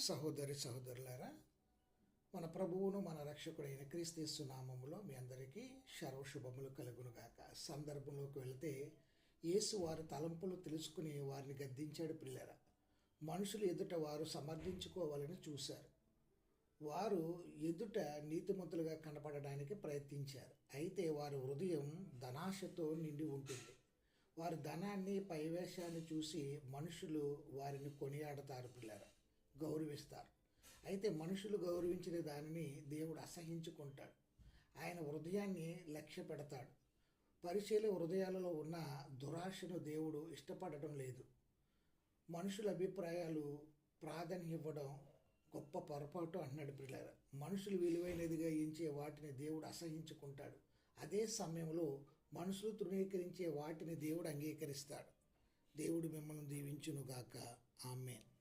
సహోదరి సహోదరులారా, మన ప్రభువును మన రక్షకుడైన క్రీస్తు నామములో మీ అందరికీ సర్వశుభములు కలుగునుగాక. సందర్భంలోకి వెళితే, యేసు వారి తలంపులు తెలుసుకుని వారిని గద్దించాడు. పిల్లరా, మనుషులు ఎదుట వారు సమర్థించుకోవాలని చూశారు. వారు ఎదుట నీతిమంతులుగా కనపడడానికి ప్రయత్నించారు. అయితే వారి హృదయం ధనాశతో నిండి ఉంటుంది. వారి ధనాన్ని, పైవేశాన్ని చూసి మనుషులు వారిని కొనియాడతారు. పిల్లరా, గౌరవిస్తారు. అయితే మనుషులు గౌరవించిన దానిని దేవుడు అసహించుకుంటాడు. ఆయన హృదయాన్ని లక్ష్య పెడతాడు. పరిశీల హృదయాలలో ఉన్న దురాశను దేవుడు ఇష్టపడటం లేదు. మనుషుల అభిప్రాయాలు ప్రాధాన్యం ఇవ్వడం గొప్ప పొరపాటు అన్నాడు. పిల్లరా, మనుషులు విలువైనదిగా ఎంచే వాటిని దేవుడు అసహించుకుంటాడు. అదే సమయంలో మనుషులు తృణీకరించే వాటిని దేవుడు అంగీకరిస్తాడు. దేవుడు మిమ్మల్ని దీవించునుగాక. ఆమేన్.